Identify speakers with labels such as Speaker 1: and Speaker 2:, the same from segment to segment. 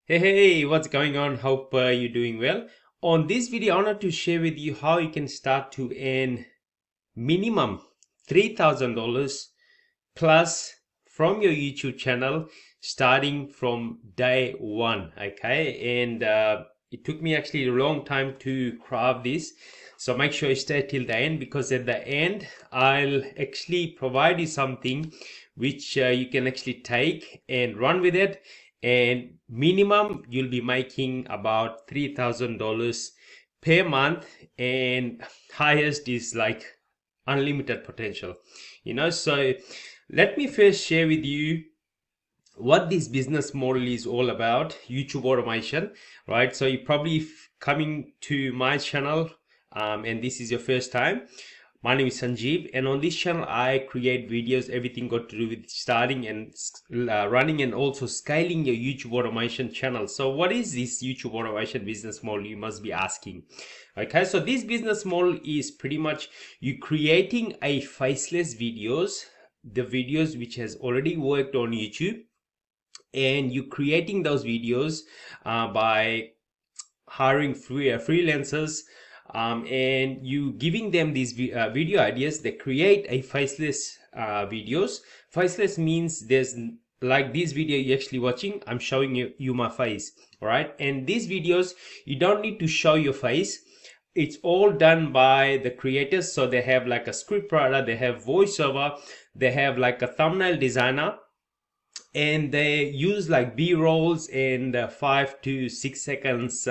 Speaker 1: Hey, what's going on? Hope you're doing well. On this video, I wanted to share with you how you can start to earn minimum $3,000 plus from your YouTube channel starting from day one. Okay, and it took me actually a long time to craft this. So make sure you stay till the end, because at the end, I'll actually provide you something which you can actually take and run with it, and minimum you'll be making about $3,000 per month, and highest is like unlimited potential. So let me first share with you what this business model is all about. YouTube automation, right? So you're probably coming to my channel, and this is your first time. My name is Sanjeev, and on this channel I create videos, everything got to do with starting and running and also scaling your YouTube automation channel. So what is this YouTube automation business model, you must be asking? Okay, so this business model is pretty much you creating a faceless videos, the videos which has already worked on YouTube, and you creating those videos by hiring freelancers, and you giving them these video ideas. They create a faceless videos. Faceless means there's like this video you're actually watching, I'm showing you my face, all right? And these videos, you don't need to show your face. It's all done by the creators. So they have like a script writer, they have voiceover, they have like a thumbnail designer, and they use like b-rolls and 5 to 6 seconds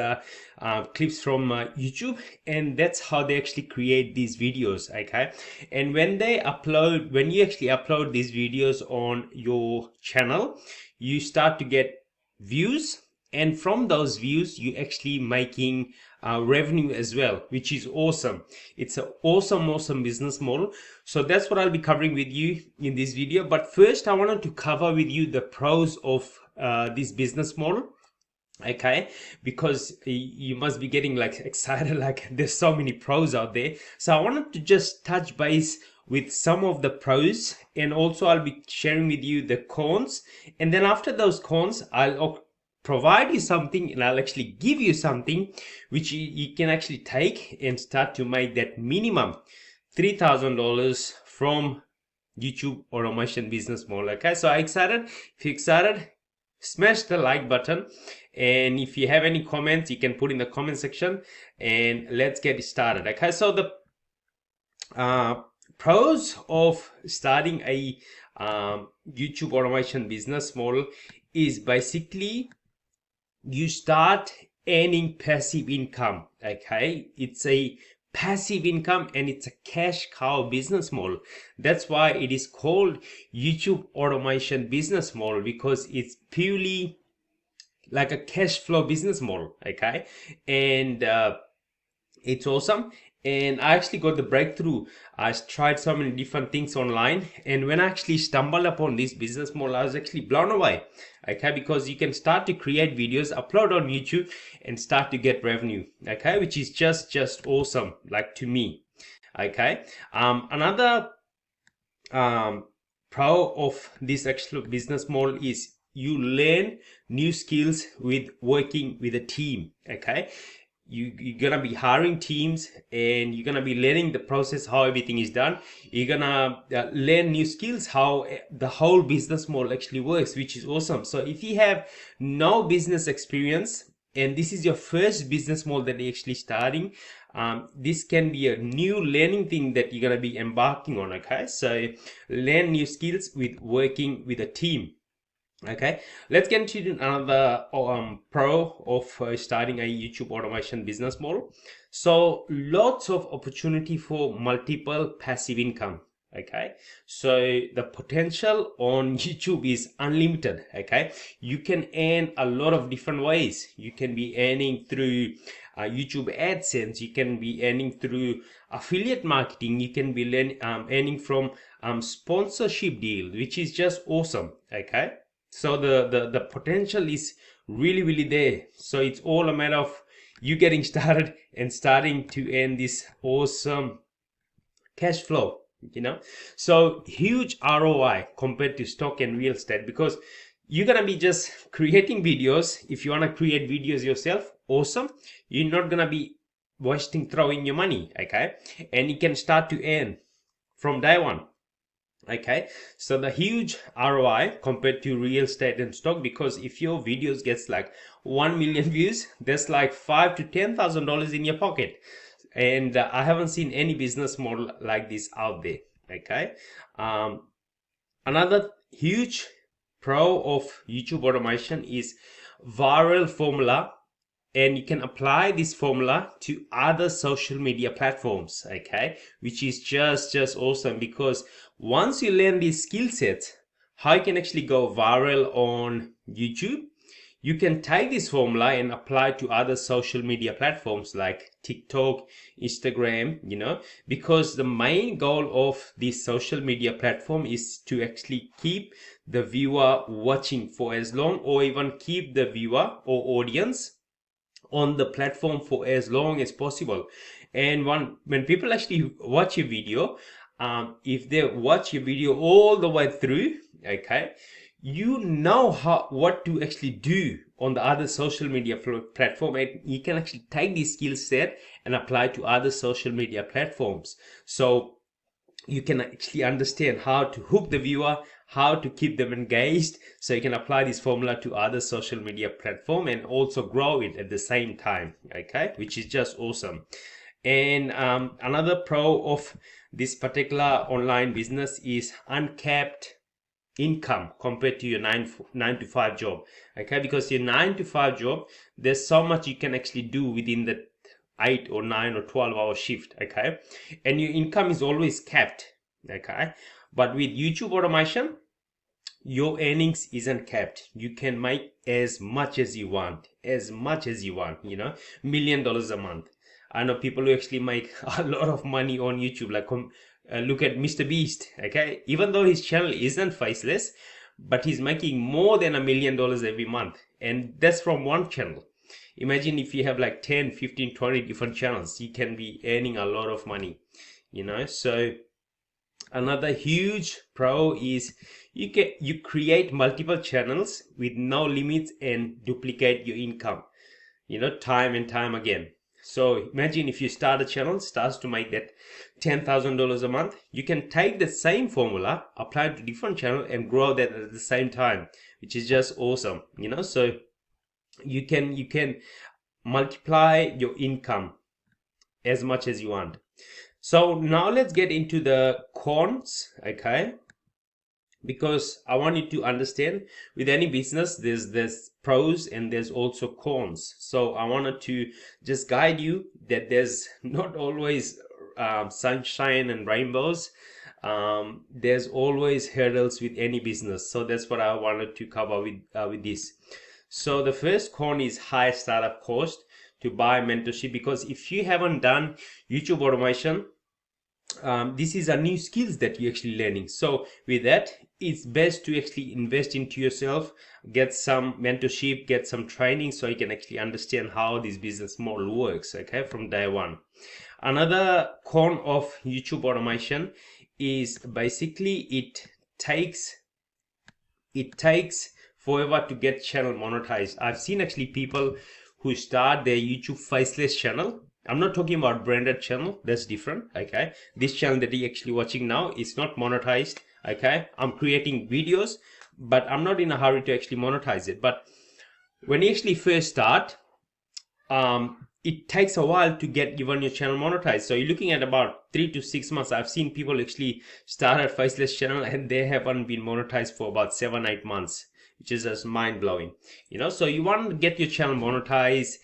Speaker 1: clips from YouTube, and that's how they actually create these videos. Okay, and when you actually upload these videos on your channel, you start to get views, and from those views you actually making revenue as well, which is awesome. It's an awesome business model. So that's what I'll be covering with you in this video. But first, I wanted to cover with you the pros of this business model. Okay, because you must be getting like excited, like there's so many pros out there. So I wanted to just touch base with some of the pros, and also I'll be sharing with you the cons, and then after those cons I'll provide you something, and I'll actually give you something which you can actually take and start to make that minimum $3,000 from YouTube automation business model. Okay, so excited? If you're excited, smash the like button, and if you have any comments, you can put in the comment section, and let's get started. Okay, so the pros of starting a YouTube automation business model is basically you start earning passive income. Okay, it's a passive income, and it's a cash cow business model. That's why it is called YouTube automation business model, because it's purely like a cash flow business model. Okay, and it's awesome. And I actually got the breakthrough. I tried so many different things online, and when I actually stumbled upon this business model, I was actually blown away. Okay, because you can start to create videos, upload on YouTube, and start to get revenue. Okay, which is just awesome, like to me. Okay, another pro of this actual business model is you learn new skills with working with a team. Okay, you're gonna be hiring teams, and you're gonna be learning the process, how everything is done. You're gonna learn new skills, how the whole business model actually works, which is awesome. So if you have no business experience and this is your first business model that you're actually starting, this can be a new learning thing that you're gonna be embarking on. Okay, so learn new skills with working with a team. Okay, let's get into another pro of starting a YouTube automation business model. So lots of opportunity for multiple passive income. Okay, so the potential on YouTube is unlimited. Okay, you can earn a lot of different ways. You can be earning through YouTube AdSense. You can be earning through affiliate marketing. You can be earning from sponsorship deal, which is just awesome. Okay, so the potential is really there. So it's all a matter of you getting started and starting to earn this awesome cash flow. So huge ROI compared to stock and real estate, because you're gonna be just creating videos. If you want to create videos yourself, awesome. You're not gonna be wasting throwing your money, okay? And you can start to earn from day one. Okay, so the huge ROI compared to real estate and stock, because if your videos gets like 1 million views, there's like $5,000 to $10,000 in your pocket. And I haven't seen any business model like this out there. Okay, another huge pro of YouTube automation is viral formula, and you can apply this formula to other social media platforms, okay, which is just awesome, because once you learn these skill sets, how you can actually go viral on YouTube, you can take this formula and apply to other social media platforms like TikTok, Instagram, because the main goal of this social media platform is to actually keep the viewer watching for as long, or even keep the viewer or audience on the platform for as long as possible. And when people actually watch your video, if they watch your video all the way through, okay, you know what to actually do on the other social media platform, and you can actually take this skill set and apply to other social media platforms. So you can actually understand how to hook the viewer, how to keep them engaged, so you can apply this formula to other social media platform and also grow it at the same time, okay, which is just awesome. And another pro of this particular online business is uncapped income compared to your 9 to 5 job, okay, because your 9 to 5 job, there's so much you can actually do within the 8 or 9 or 12-hour shift, okay, and your income is always capped, okay. But with YouTube automation, your earnings isn't capped. You can make as much as you want, $1 million a month. I know people who actually make a lot of money on YouTube, like look at Mr. Beast, okay, even though his channel isn't faceless, but he's making more than $1 million every month, and that's from one channel. Imagine if you have like 10, 15, 20 different channels, you can be earning a lot of money, so another huge pro is you create multiple channels with no limits and duplicate your income, time and time again. So imagine if you start a channel, starts to make that $10,000 a month, you can take the same formula, apply it to different channel, and grow that at the same time, which is just awesome, so you can multiply your income as much as you want. So now let's get into the cons, okay, because I want you to understand with any business there's pros and there's also cons. So I wanted to just guide you that there's not always sunshine and rainbows. There's always hurdles with any business, so that's what I wanted to cover with this. So the first con is high startup cost to buy mentorship, because if you haven't done YouTube automation, this is a new skills that you're actually learning. So with that, it's best to actually invest into yourself, get some mentorship, get some training, so you can actually understand how this business model works, okay, from day one. Another con of YouTube automation is basically it takes forever to get channel monetized. I've seen actually people who start their YouTube faceless channel. I'm not talking about branded channel, that's different, okay. This channel that you're actually watching now is not monetized, okay. I'm creating videos, but I'm not in a hurry to actually monetize it. But when you actually first start, it takes a while to get even your channel monetized. So you're looking at about 3 to 6 months. I've seen people actually start a faceless channel and they haven't been monetized for about 7-8 months, which is just mind-blowing, so you want to get your channel monetized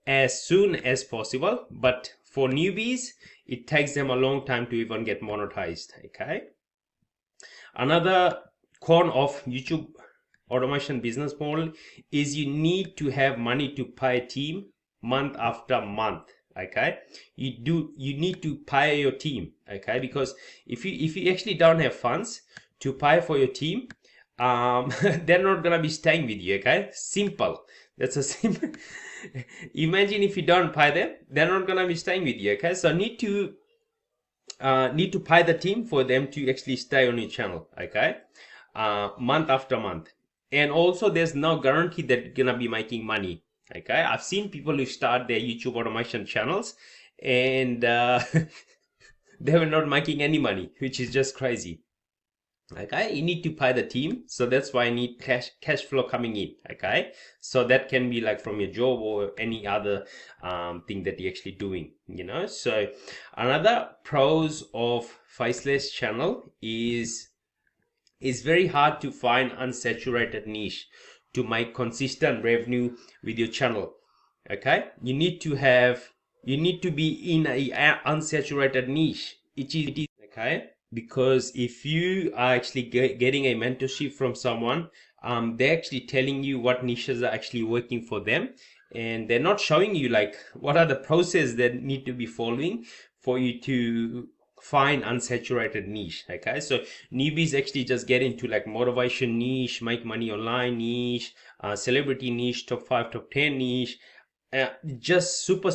Speaker 1: as soon as possible, but for newbies it takes them a long time to even get monetized, okay. Another con of YouTube automation business model is you need to have money to pay a team month after month, okay. You need to pay your team, okay, because if you actually don't have funds to pay for your team, they're not gonna be staying with you, okay. Simple. That's a simple. Imagine if you don't pay them, they're not gonna be staying with you, okay. So need to pay the team for them to actually stay on your channel, okay, month after month. And also there's no guarantee that you're gonna be making money. Okay, I've seen people who start their YouTube automation channels and they were not making any money, which is just crazy. Okay, you need to pay the team, so that's why I need cash flow coming in. Okay, so that can be like from your job or any other thing that you're actually doing, so another pros of Faceless channel is it's very hard to find unsaturated niche to make consistent revenue with your channel. Okay, you need to be in a unsaturated niche. It is okay, because if you are actually getting a mentorship from someone, they're actually telling you what niches are actually working for them, and they're not showing you like what are the process that need to be following for you to find unsaturated niche. Okay, so newbies actually just get into like motivation niche, make money online niche, celebrity niche, top 5 top 10 niche, just super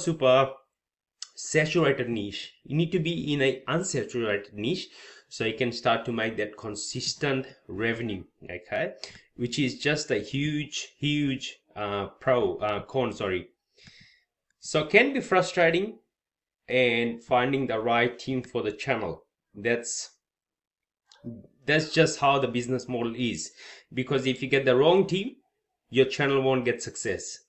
Speaker 1: saturated niche. You need to be in a unsaturated niche so you can start to make that consistent revenue. Okay, which is just a huge con, sorry. So can be frustrating, and finding the right team for the channel. That's just how the business model is, because if you get the wrong team, your channel won't get success.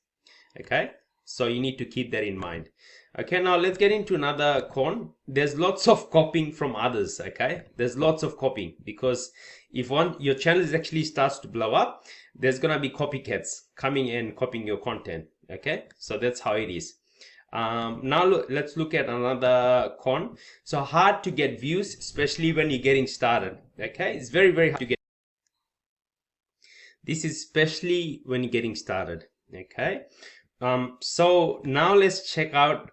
Speaker 1: Okay, so you need to keep that in mind. Okay, now let's get into another con. There's lots of copying from others. Okay, there's lots of copying, because if your channel actually starts to blow up, there's gonna be copycats coming and copying your content. Okay, so that's how it is. Now let's look at another con. So hard to get views, especially when you're getting started. Okay, it's very hard to get. This is especially when you're getting started. Okay, so now let's check out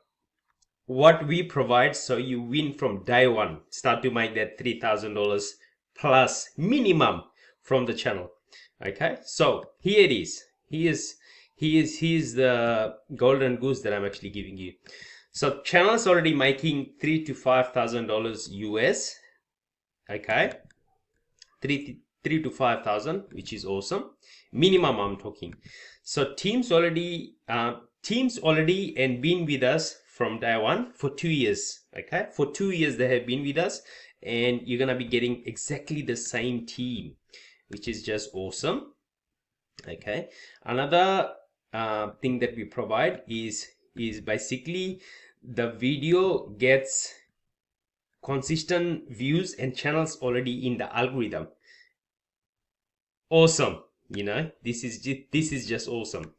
Speaker 1: what we provide so you win from day one. Start to make that $3,000 plus minimum from the channel. Okay, so here it is. Here's the golden goose that I'm actually giving you. So channel's already making $3,000 to $5,000 US. Okay, three to 5,000, which is awesome. Minimum I'm talking. So teams already and been with us from day one for 2 years. Okay, for 2 years they have been with us, and you're gonna be getting exactly the same team, which is just awesome. Okay, another thing that we provide is basically the video gets consistent views and channels already in the algorithm. Awesome, this is just awesome.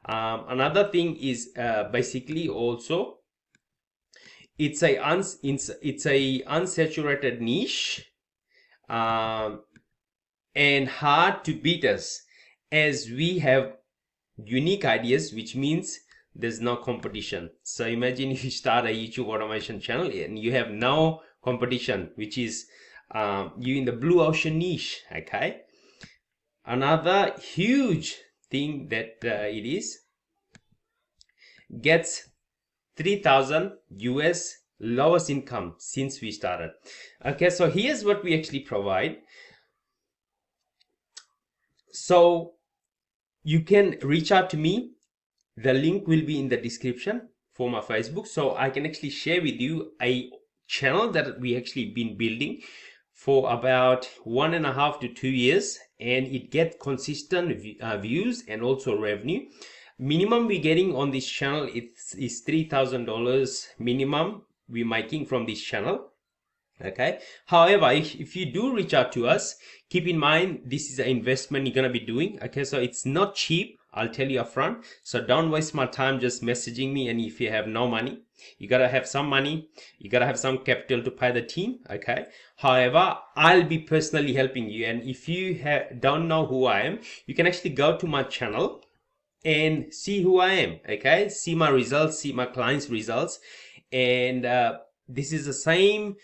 Speaker 1: Another thing is basically also it's a unsaturated niche, and hard to beat us, as we have unique ideas, which means there's no competition. So imagine if you start a YouTube automation channel and you have no competition, which is you in the blue ocean niche. Okay, another huge thing that it is gets 3,000 US lowest income since we started. Okay, so here's what we actually provide. So you can reach out to me. The link will be in the description for my Facebook, so I can actually share with you a channel that we actually been building for about 1.5 to 2 years, and it gets consistent views and also revenue. Minimum we're getting on this channel is $3,000 minimum we're making from this channel. Okay, however, if you do reach out to us, keep in mind this is an investment you're gonna be doing. Okay, so it's not cheap, I'll tell you upfront. So don't waste my time just messaging me, and if you have no money, you gotta have some money, you gotta have some capital to pay the team. Okay, however, I'll be personally helping you, and if you don't know who I am, you can actually go to my channel and see who I am. Okay, see my results, see my clients' results, and this is the same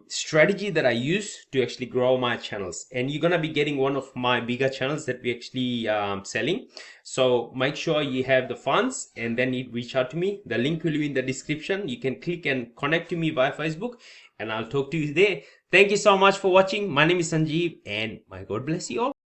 Speaker 1: strategy that I use to actually grow my channels, and you're gonna be getting one of my bigger channels that we actually selling. So make sure you have the funds, and then you reach out to me. The link will be in the description. You can click and connect to me via Facebook, and I'll talk to you there. Thank you so much for watching. My name is Sanjeev, and my God bless you all.